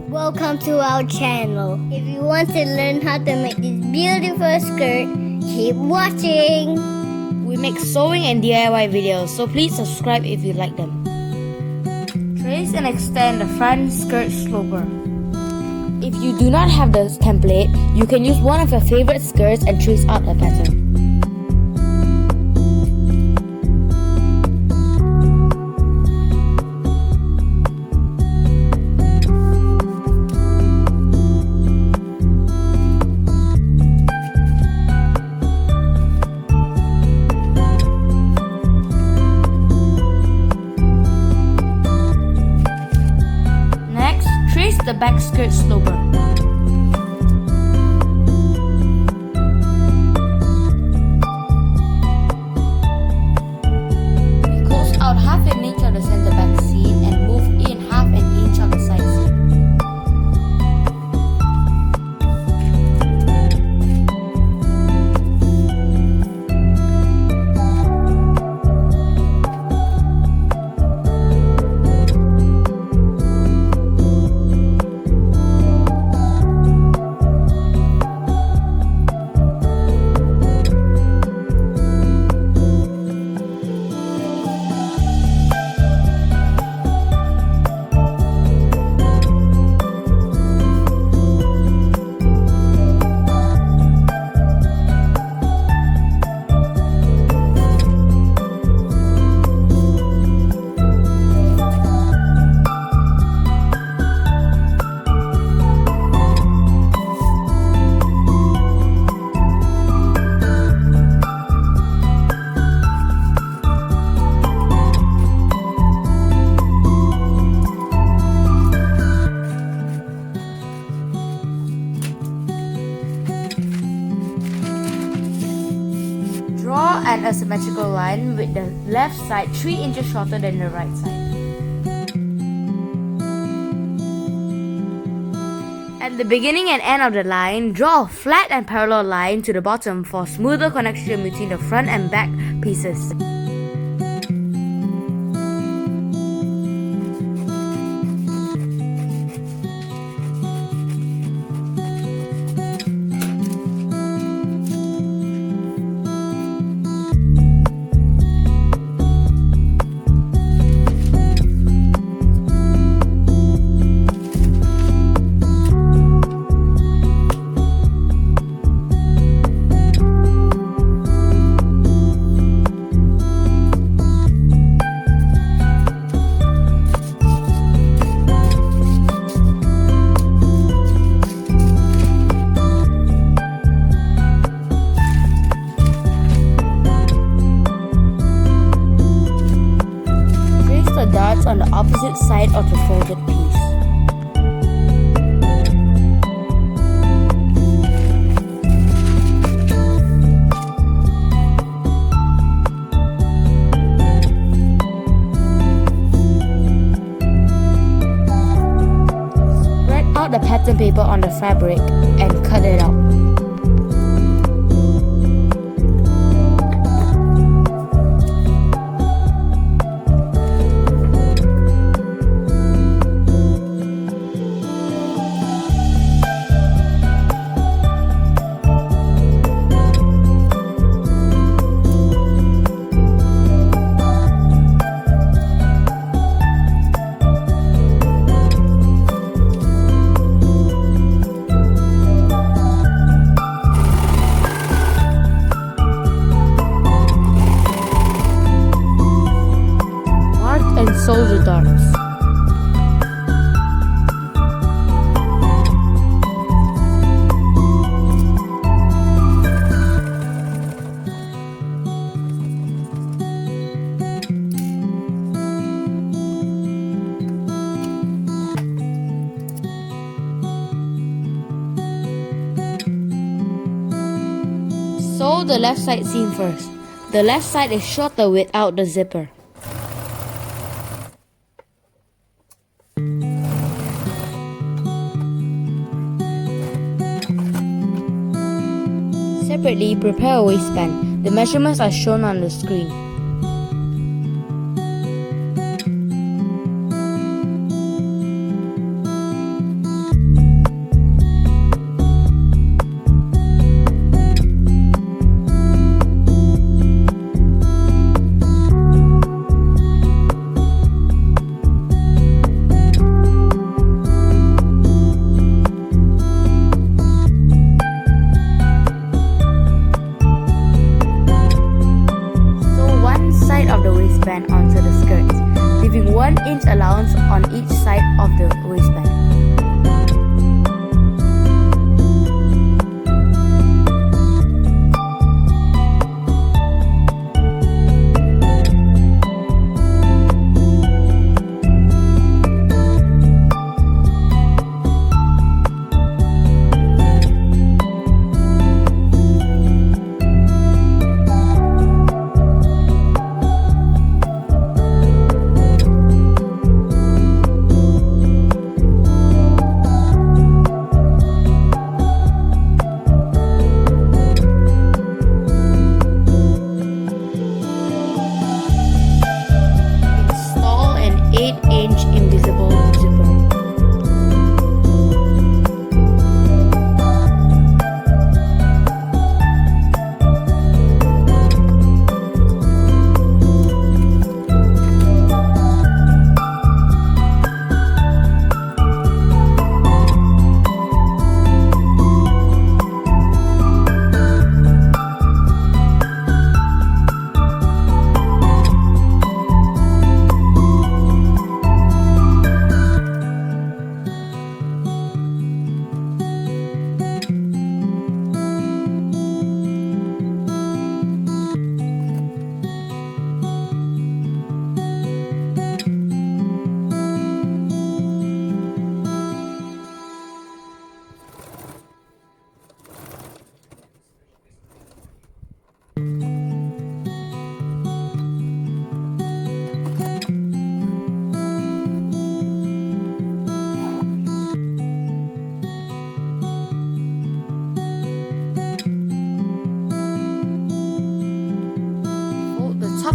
Welcome to our channel. If you want to learn how to make this beautiful skirt, keep watching. We make sewing and DIY videos, so please subscribe if you like them. Trace and extend the front skirt sloper. If you do not have the template, you can use one of your favorite skirts and trace out a pattern. The back skirt sloper. We close out half an inch of the center back seam and move in half an inch of the side seam. Draw an asymmetrical line with the left side 3 inches shorter than the right side. At the beginning and end of the line, draw a flat and parallel line to the bottom for smoother connection between the front and back pieces. On the opposite side of the folded piece. Spread out the pattern paper on the fabric and cut it out. Soldier darts. Sew the left side seam first. The left side is shorter without the zipper. Separately, prepare a waistband. The measurements are shown on the screen.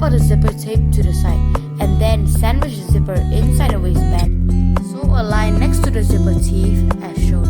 top of the zipper taped to the side, and then sandwich the zipper inside the waistband. Sew a line next to the zipper teeth as shown.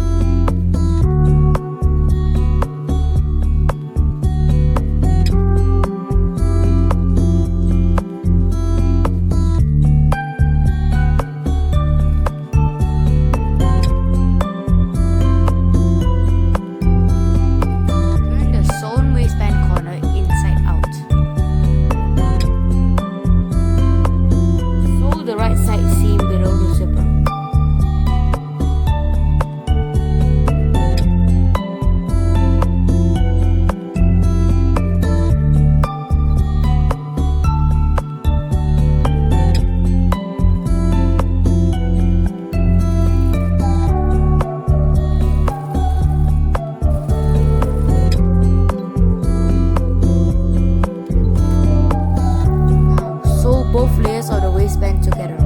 Both layers of the waistband together.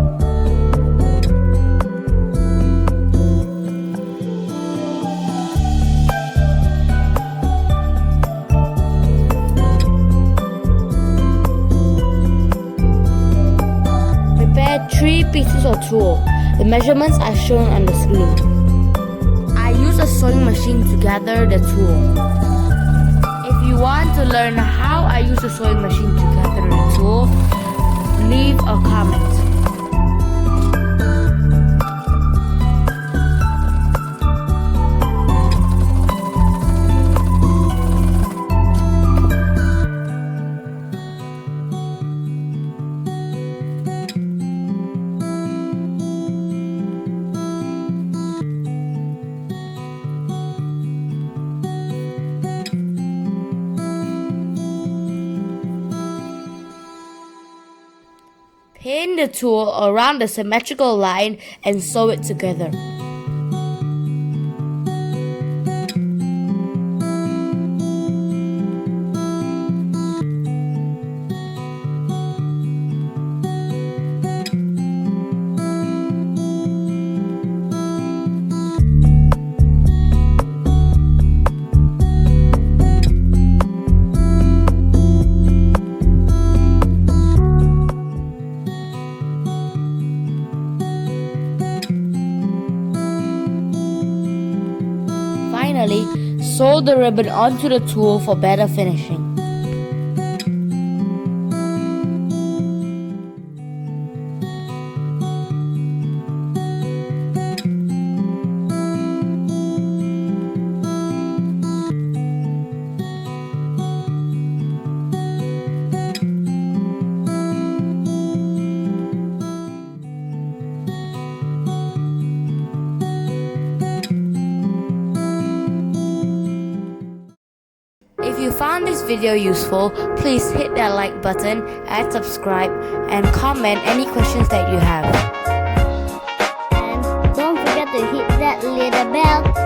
Prepare 3 pieces of tulle. The measurements are shown on the screen. I use a sewing machine to gather the tulle. If you want to learn how I use a sewing machine to gather the tulle, leave a comment. Pin the tulle around the symmetrical line and sew it together. Finally, sew the ribbon onto the tulle for better finishing. If you found this video useful, please hit that like button and subscribe and comment any questions that you have. And don't forget to hit that little bell